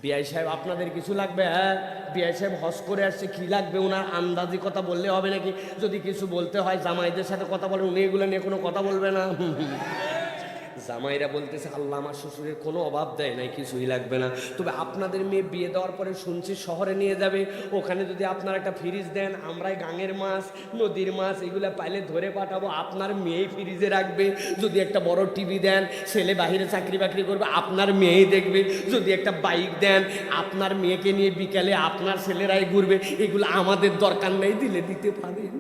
বিআই সাহেব আপনাদের কিছু লাগবে? হ্যাঁ, বিআই সাহেব হজ করে আসছে, কি লাগবে ওনার আন্দাজি কথা বললে হবে নাকি? যদি কিছু বলতে হয় জামাইদের সাথে কথা বলেন, উনি এগুলো নিয়ে কোনো কথা বলবে না। জামাইরা বলতেছে আল্লাহ আমার শ্বশুরের কোনো অভাব দেয় নাই, কিছুই লাগবে না, তবে আপনাদের মেয়ে বিয়ে দেওয়ার পরে শুনছি শহরে নিয়ে যাবে, ওখানে যদি আপনারা একটা ফ্রিজ দেন, আমরাই গাঙের মাছ নদীর মাছ এগুলো পাইলে ধরে পাঠাবো, আপনার মেয়েই ফ্রিজে রাখবে। যদি একটা বড় টিভি দেন, ছেলে বাহিরে চাকরি বাকরি করবে, আপনার মেয়েই দেখবে। যদি একটা বাইক দেন, আপনার মেয়েকে নিয়ে বিকালে আপনার ছেলেরাই ঘুরবে। এগুলো আমাদের দরকার নেই, দিলে দিতে পারেন।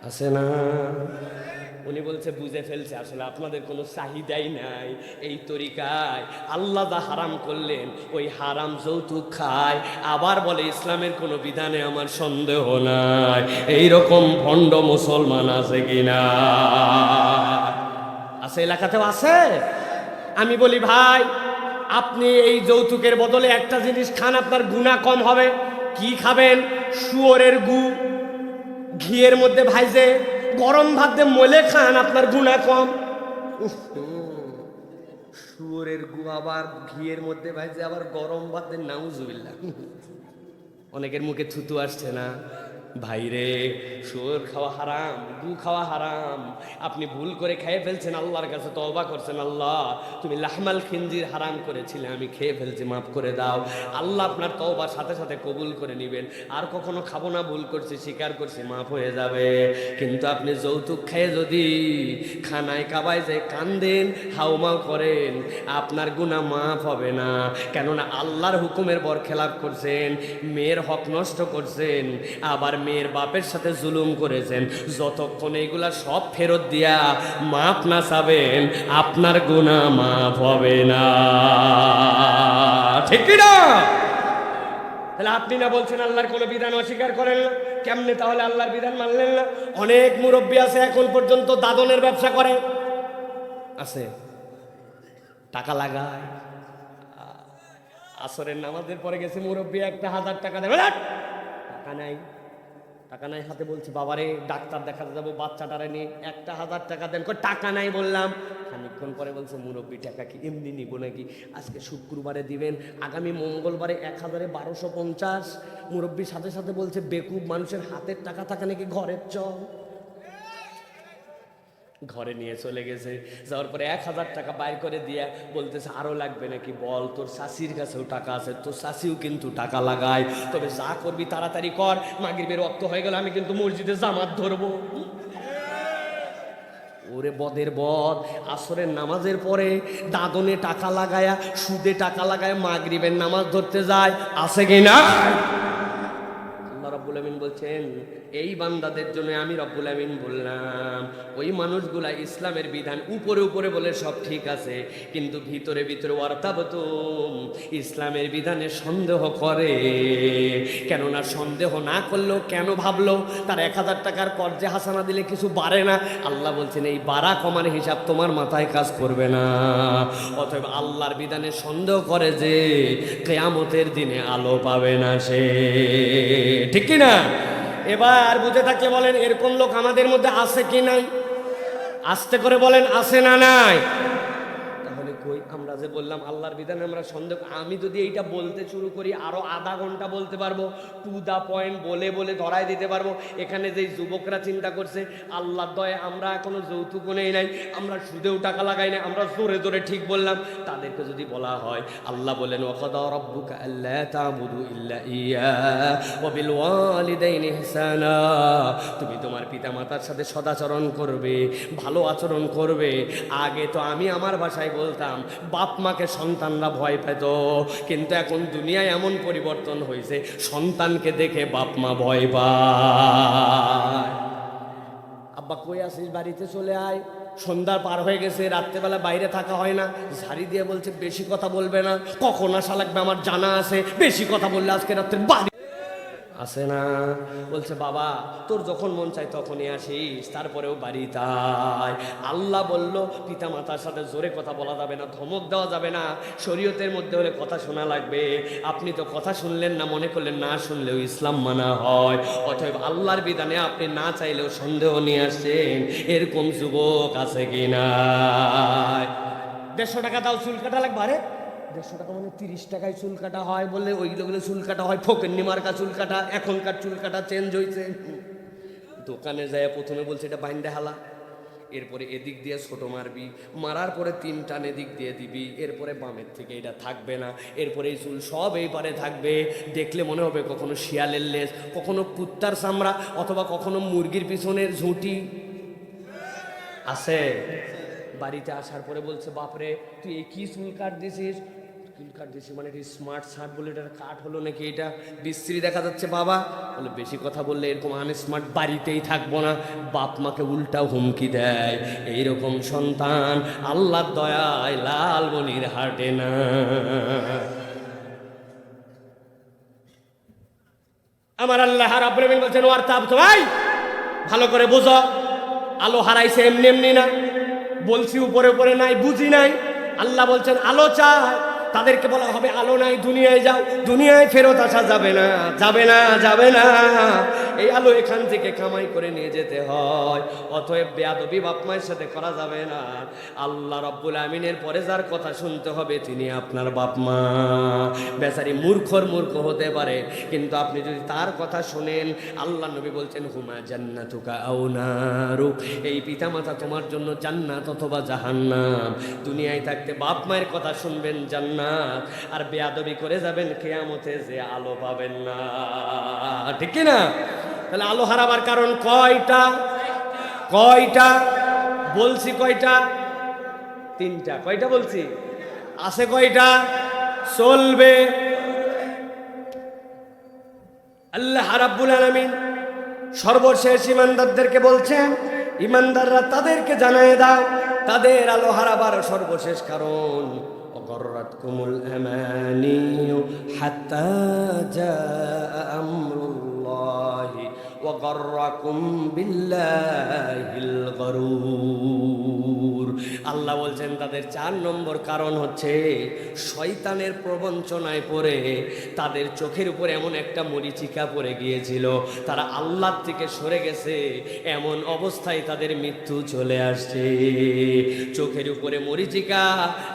আছে না? উনি বলছে বুঝে ফেলছে আসলে আপনাদের কোনো চাহিদাই নাই। এই তরিকায় আল্লাহ যা হারাম করলেন ওই হারাম যৌতুক খায়, আবার বলে ইসলামের কোনো বিধানে আমার সন্দেহ নাই। এইরকম ভণ্ড মুসলমান আছে কিনা? আছে, এলাকাতেও আছে। আমি বলি ভাই, আপনি এই যৌতুকের বদলে একটা জিনিস খান, আপনার গুনাহ কম হবে। কি খাবেন? শুয়োরের গু ঘিয়ের মধ্যে ভাইজে গরম ভাত দিয়ে মলে খান, আপনার গুনাহ কম। শুয়োরের গু আবার ঘিয়ের মধ্যে ভাইজে আবার গরম ভাত দিয়ে, নাউজুবিল্লাহ। অনেকের মুখে থুতু আসছে না? ভাইরে, শুয়োর খাওয়া হারাম, গু খাওয়া হারাম। আপনি ভুল করে খেয়ে ফেলছেন, আল্লাহর কাছে তওবা করছেন, আল্লাহ তুমি লাহমাল খিনজির হারাম করেছিলে, আমি খেয়ে ফেলছি, মাফ করে দাও। আল্লাহ আপনার তওবার সাথে সাথে কবুল করে নেবেন। আর কখনো খাবো না, ভুল করছি, স্বীকার করছি, মাফ হয়ে যাবে। কিন্তু আপনি যৌতুক খেয়ে যদি খানায় কাবায় যে কান্দেন, হাউমাউ করেন, আপনার গুনাহ মাফ হবে না। কেননা আল্লাহর হুকুমের বরখেলাপ করছেন, মেয়ের হক নষ্ট করছেন, আবার মেয়ের বাপের সাথে জুলুম করেছেন। যতক্ষণ এইগুলা সব ফেরত দিয়া মাফ না চাবেন, আপনার গুনাহ মাফ হবে না। ঠিক না? তাহলে আপনি না বলছেন আল্লাহর কোনো বিধান অস্বীকার করেন না, কেমনে তাহলে আল্লাহর বিধান মানলেন না? অনেক মুরব্বী আছে এখন পর্যন্ত দাদনের ব্যবসা করে, আছে, টাকা লাগায়। আসরের নামাজের পরে গেছে মুরব্বী, একটা 1000 টাকা দেবে, টাকা নাই, টাকা নাই হাতে। বলছি বাবারে ডাক্তার দেখাতে যাবো, বাচ্চাটারে নিয়ে, একটা 1000 টাকা দেন। টাকা নাই বললাম। খানিকক্ষণ পরে বলছে মুরব্বী টাকা কি এমনি নিব নাকি? আজকে শুক্রবারে দিবেন, আগামী মঙ্গলবারে 1000-1250। মুরব্বীর সাথে সাথে বলছে বেকুব, মানুষের হাতের টাকা থাকে নাকি ঘরের চল। ঘরে নিয়ে চলে গেছে, যাওয়ার পরে 1000 টাকা বাইর করে দিয়া বলতেছে আরো লাগবে নাকি? বল, তোর শাশির কাছেও টাকা আছে, তোর শাশিও কিন্তু টাকা লাগায়, তবে যা করবি তাড়াতাড়ি কর, মাগরিবের রক্ত হয়ে গেল, আমি কিন্তু মসজিদে জামাত ধরবো। ওরে বদের বদ, আসরের নামাজের পরে দাদনে টাকা লাগায়া, সুদে টাকা লাগায় মাগরিবের নামাজ ধরতে যায়, আছে কিনা? আল্লাহ রাব্বুল আমিন বলছেন এই বান্দাদের জন্য আমি রব্বুল আমিন বললাম, ওই মানুষগুলা ইসলামের বিধান উপরে উপরে বলে সব ঠিক আছে, কিন্তু ভিতরে ভিতরে ওয়ারতাবতুম, ইসলামের বিধানে সন্দেহ করে। কেননা সন্দেহ না করলেও কেন ভাবলো তার 1000 টাকার কর্জে হাসানা দিলে কিছু বাড়ে না? আল্লাহ বলছেন এই বাড়া কমার হিসাব তোমার মাথায় কাজ করবে না। অতএব আল্লাহর বিধানে সন্দেহ করে যে কিয়ামতের দিনে আলো পাবে না সে, ঠিক কি না? এবার বুঝে থাকলে বলেন এরকম লোক আমাদের মধ্যে আছে কি নাই? আস্তে করে বলেন, আছে না নাই? তাহলে কই আমরা যে বললাম আল্লাহর বিধানে আমরা সন্দেহ, আমি যদি এইটা বলতে শুরু করি আরো আধা ঘন্টা বলতে পারবো, টু দা পয়েন্ট বলে বলে ধরাই দিতে পারবো। এখানে যেই যুবকরা চিন্তা করছে আল্লাহর দয়ে আমরা এখনো যৌতুকও নেই নাই, আমরা সুদেও টাকা লাগাই না, আমরা জোরে জোরে ঠিক বললাম, তাদেরকে যদি বলা হয় আল্লাহ বলেন ওয়াকাদা রাব্বুকা আল্লা তা'বুদু ইল্লা ইয়্যা ওয়া বিল ওয়ালিদাইনি ইহসানা, তুমি তোমার পিতামাতার সাথে সদাচরণ করবে, ভালো আচরণ করবে। আগে তো আমি আমার ভাষায় বলতাম বাপ মাকে সন্তানরা ভয় পেত, কিন্তু এখন দুনিয়ায় এমন পরিবর্তন হয়েছে সন্তানকে দেখে বাপ মা ভয় পায়। আব্বা কই আসিস, বাড়িতে চলে আয়, সন্ধ্যা পার হয়ে গেছে, রাত্রেবেলা বাইরে থাকা হয় না। ঝাড়ি দিয়ে বলছে বেশি কথা বলবে না, কখন আসা লাগবে আমার জানা আছে, বেশি কথা বললে আজকে রাত্রে বাড়ি আসে না। বলছে বাবা তোর যখন মন চায় তখনই আসিস, তারপরেও বাড়ি তাই। আল্লাহ বলল পিতা মাতার সাথে জোরে কথা বলা যাবে না, ধমক দেওয়া যাবে না, শরীয়তের মধ্যে হলে কথা শোনা লাগবে। আপনি তো কথা শুনলেন না, মনে করলেন না শুনলেও ইসলাম মানা হয়। অতএব আল্লাহর বিধানে আপনি না চাইলেও সন্দেহ নিয়ে আসছেন, এরকম যুবক আছে কিনা? 150 টাকা দাও চুল কাটা লাগবে। আরে 150 টাকা মানে 30 টাকায় চুল কাটা হয় বলে ওইগুলো চুল কাটা হয়, ফকিন্নি মার্কা চুল কাটা। এখনকার চুল কাটা চেঞ্জ হয়েছে। দোকানে যায় প্রথমে বলছে এটা বাইন্দে হালা, এরপরে এদিক দিয়ে ছোট মারবি, মারার পরে 3 টান এদিক দিয়ে দিবি, এরপরে বামের থেকে এটা থাকবে না, এরপরে এই চুল সব এই পারে থাকবে। দেখলে মনে হবে কখনো শিয়ালের লেজ, কখনো কুত্তার চামড়া, অথবা কখনো মুরগির পিছনের ঝুঁটি আছে। বাড়িতে আসার পরে বলছে, বাপরে তুই এই কি চুল কাট দিছিস? চুল কাট দিছি মানে এটা স্মার্ট শার্ট বলে এটার কাট হলো নাকি? এটা বিশ্রী দেখা যাচ্ছে বাবা। বলে বেশি কথা বললে এরকম আনস্মার্ট বাড়িতেই থাকবো না। বাপ মাকে উল্টা হুমকি দেয়। এইরকম সন্তান আল্লাহর দয়ায় লালমনির হাটে না। আমার আল্লাহ রাব্বুল আলামিন বলছেন, ওয়ারতাব তো ভাই ভালো করে বুঝো, আলো হারাইছে এমনি এমনি না। বলছি উপরে উপরে নাই, বুঝি নাই। আল্লাহ বলছেন আলো চায়, তাদেরকে বলা হবে আলো নাই, দুনিয়ায় যাও। দুনিয়ায় ফেরত আসা যাবে না, যাবে না, যাবে না। এই আলো এখান থেকে কামাই করে নিয়ে যেতে হয়। অতএব বেয়াদবি বাপ মায়ের সাথে করা যাবে না। আল্লাহ রাব্বুল আমিনের পরে যার কথা শুনতে হবে তিনি আপনার বাপ মা। বেচারি মূর্খর মূর্খ হতে পারে, কিন্তু আপনি যদি তার কথা শোনেন, আল্লাহ নবী বলছেন হুমা জান্নাতুকা আও নারুক, এই পিতামাতা তোমার জন্য জান্নাত অথবা জাহান্নাম। দুনিয়ায় থাকতে বাপ মায়ের কথা শুনবেন জান্নাত, আর বেয়াদবি করে যাবেন কিয়ামতে যে আলো পাবেন না। ঠিক কি না? তাহলে আলো হারাবার কারণ কয়টা? কয়টা বলছি? কয়টা? 3টা। কয়টা বলছি? আছে কয়টা? চলবে। আল্লাহ রাব্বুল আলামিন সর্বশেষ ইমানদারদেরকে বলছেন, ইমানদাররা তাদেরকে জানায় দাও তাদের আলো হারাবার সর্বশেষ কারণ গররাতকুমুল আমানিয়ু হাত্তা জাআ আমরুল্লাহি ওয়া গররাকুম বিল্লাহিল গরুর। আল্লাহ বলছেন তাদের 4 নম্বর কারণ হচ্ছে শয়তানের প্রবঞ্চনায় পড়ে তাদের চোখের উপর এমন একটা মরিচিকা পড়ে গিয়েছিল, তারা আল্লাহ থেকে সরে গেছে, এমন অবস্থায় তাদের মৃত্যু চলে আসছে। চোখের উপরে মরিচিকা,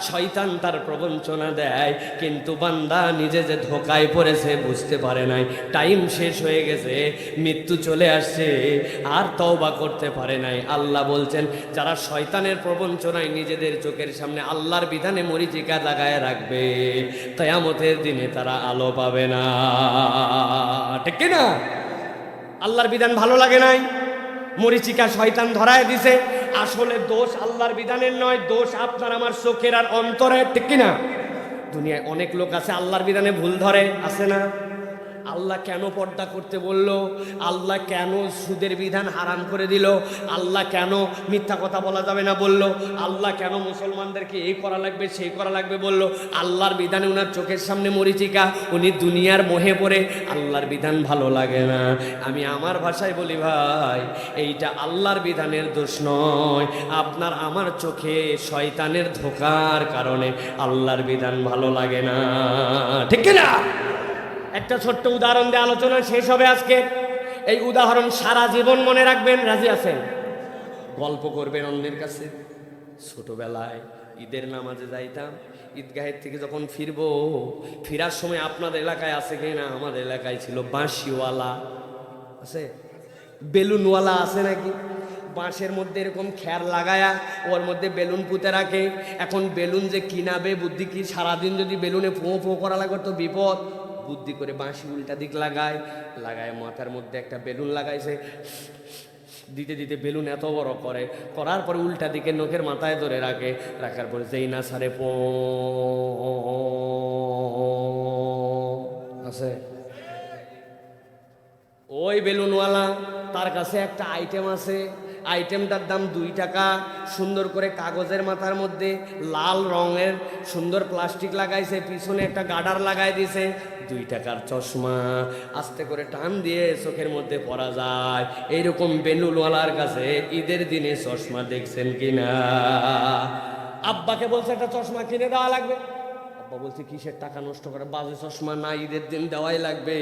শয়তান তার প্রবঞ্চনা দেয়, কিন্তু বান্দা নিজে যে ধোকায় পড়েছে বুঝতে পারে নাই। টাইম শেষ হয়ে গেছে, মৃত্যু চলে আসছে, আর তওবা করতে পারে নাই। আল্লাহ বলছেন যারা শয়তানের প্রবঞ্চনায় নিজেদের চোখের সামনে আল্লাহর বিধানে মরিচিকা লাগায় রাখবে, কিয়ামতের দিনে তারা আলো পাবে না। ঠিক কি না? আল্লাহর বিধান ভালো লাগে নাই, মরিচিকা শয়তান ধরায় দিছে। আসলে দোষ আল্লাহর বিধানের নয়, দোষ আপনার আমার চোখের আর অন্তরের। ঠিক কি না? দুনিয়ায় অনেক লোক আছে আল্লাহর বিধানে ভুল ধরে, আছে না? আল্লাহ কেন পর্দা করতে বলল? আল্লাহ কেন সুদের বিধান হারাম করে দিল? আল্লাহ কেন মিথ্যা কথা বলা যাবে না বলল? আল্লাহ কেন মুসলমানদেরকে এই করা লাগবে সেই করা লাগবে বলল? আল্লাহর বিধানে ওনার চোখের সামনে মরিচিকা, উনি দুনিয়ার মোহে পড়ে, আল্লাহর বিধান ভালো লাগে না। আমি আমার ভাষায় বলি ভাই, এইটা আল্লাহর বিধানের দোষ নয়, আপনার আমার চোখে শয়তানের ধোঁকার কারণে আল্লাহর বিধান ভালো লাগে না। ঠিক না? একটা ছোট্ট উদাহরণ দিয়ে আলোচনা শেষ হবে আজকে। এই উদাহরণ সারা জীবন মনে রাখবেন। রাজি আছেন? গল্প করবেন অন্যের কাছে। ছোটবেলায় ঈদের নামাজে যাইতাম, ঈদগাহের থেকে যখন ফিরবো, ফিরার সময় আপনাদের এলাকায় আছে কিনা, আমাদের এলাকায় ছিল বাঁশিওয়ালা। আছে? বেলুনওয়ালা আছে নাকি? বাঁশের মধ্যে এরকম খ্যার লাগায়া ওর মধ্যে বেলুন পুঁতে রাখে। এখন বেলুন যে কিনাবে বুদ্ধি কি, সারাদিন যদি বেলুনে ফোঁ ফোঁ করা লাগে তো বিপদ। বুদ্ধি করে বাঁশি উল্টা দিক লাগায়, লাগায় মাথার মধ্যে একটা বেলুন লাগাইছে, দিতে দিতে বেলুন এত বড় করে, করার পরে উল্টা দিকে নখের মাথায় ধরে রাখে, রাখার পরে যেই না সারে পো আছে। ওই বেলুনওয়ালা তার কাছে একটা আইটেম আছে, আইটেমটার দাম 2 টাকা। সুন্দর করে কাগজের মাথার মধ্যে লাল রঙের সুন্দর প্লাস্টিক লাগাইছে, পিছনে একটা গার্ডার লাগাই দিয়েছে। 2 টাকার চশমা আস্তে করে টান দিয়ে চোখের মধ্যে পরা যায়। এইরকম বেলুনওয়ালার কাছে ঈদের দিনে চশমা দেখছেন কিনা? আব্বাকে বলছে একটা চশমা কিনে দেওয়া লাগবে। আব্বা বলছে কিসের টাকা নষ্ট করে, বাজে চশমা না, ঈদের দিন দেওয়াই লাগবে।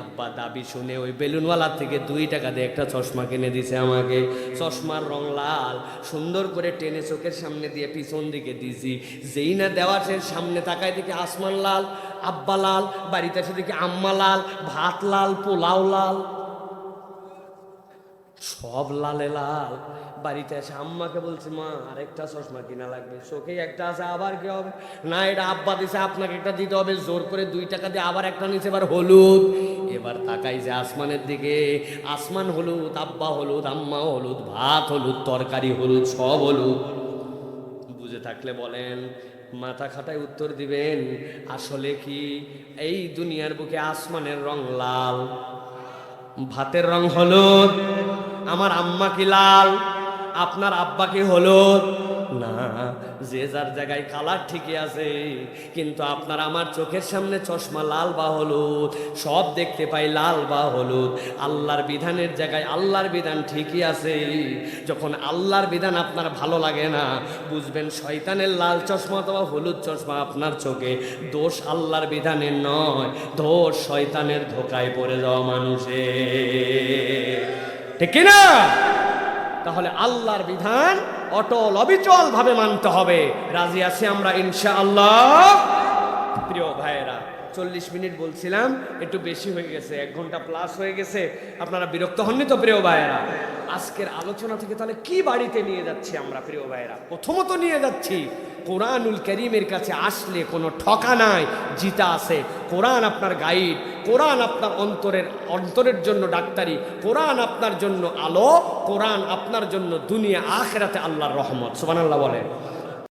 আব্বা দাবি শুনে ওই বেলুনওয়ালার থেকে 2 টাকা দিয়ে একটা চশমা কিনে দিছে আমাকে। চশমার রং লাল, সুন্দর করে টেনে চোখের সামনে দিয়ে পিছন দিকে দিছি। যেই না দেওয়ার সামনে তাকায় দেখি আসমান লাল, আব্বা লাল, বাড়িতে এসে দেখি আম্মা লাল, ভাত লাল, পোলাও লাল। সব লালে লাল। বাড়িতে এসে আম্মাকে বলছি, মা আরেকটা চশমা কিনা লাগবে, চোখেই একটা আছে আবার কি হবে, না এটা আব্বা দিছে আপনাকে একটা দিতে হবে, জোর করে 2 টাকা দিয়ে আবার একটা নিচে, এবার হলুদ। এবার তাকাই যে আসমানের দিকে, আসমান হলুদ, আব্বা হলুদ, আম্মা হলুদ, ভাত হলুদ, তরকারি হলুদ, সব হলুদ। বুঝে থাকলে বলেন, মাথা খাটায় উত্তর দিবেন। আসলে কি এই দুনিয়ার বুকে আসমানের রং লাল, ভাতের রং হলুদ। আমার আম্মা কি লাল, আপনার আব্বা কি হলুদ? না, যে যার জায়গায় কালার ঠিকই আছে, কিন্তু আপনার আমার চোখের সামনে চশমা লাল বা হলুদ, সব দেখতে পাই লাল বা হলুদ। আল্লাহর বিধানের জায়গায় আল্লাহর বিধান ঠিকই আছে। যখন আল্লাহর বিধান আপনার ভালো লাগে না, বুঝবেন শয়তানের লাল চশমা অথবা হলুদ চশমা আপনার চোখে, দোষ আল্লাহর বিধানের নয়, দোষ শয়তানের ধোকায় পড়ে যাওয়া মানুষের, ঠিক না? তাহলে আল্লাহর বিধান অটল অবিচল ভাবে মানতে হবে। রাজি আছি আমরা ইনশাআল্লাহ? প্রিয় ভাইয়েরা, 40 মিনিট বলছিলাম, একটু বেশি হয়ে গেছে, 1 ঘন্টা প্লাস হয়ে গেছে। আপনারা বিরক্ত হননি তো প্রিয় ভাইয়েরা? আজকের আলোচনা থেকে তাহলে কি বাড়িতে নিয়ে যাচ্ছি আমরা প্রিয় ভাইয়েরা? প্রথমত নিয়ে যাচ্ছি, কোরআনুল কারীমের কাছে আসলে কোনো ঠকা নাই, জিতা আছে। কোরআন আপনার গাইড, কোরআন আপনার অন্তরের জন্য ডাক্তারি, কোরআন আপনার জন্য আলো, কোরআন আপনার জন্য দুনিয়া আখিরাতে আল্লাহর রহমত। সুবহানাল্লাহ বলেন।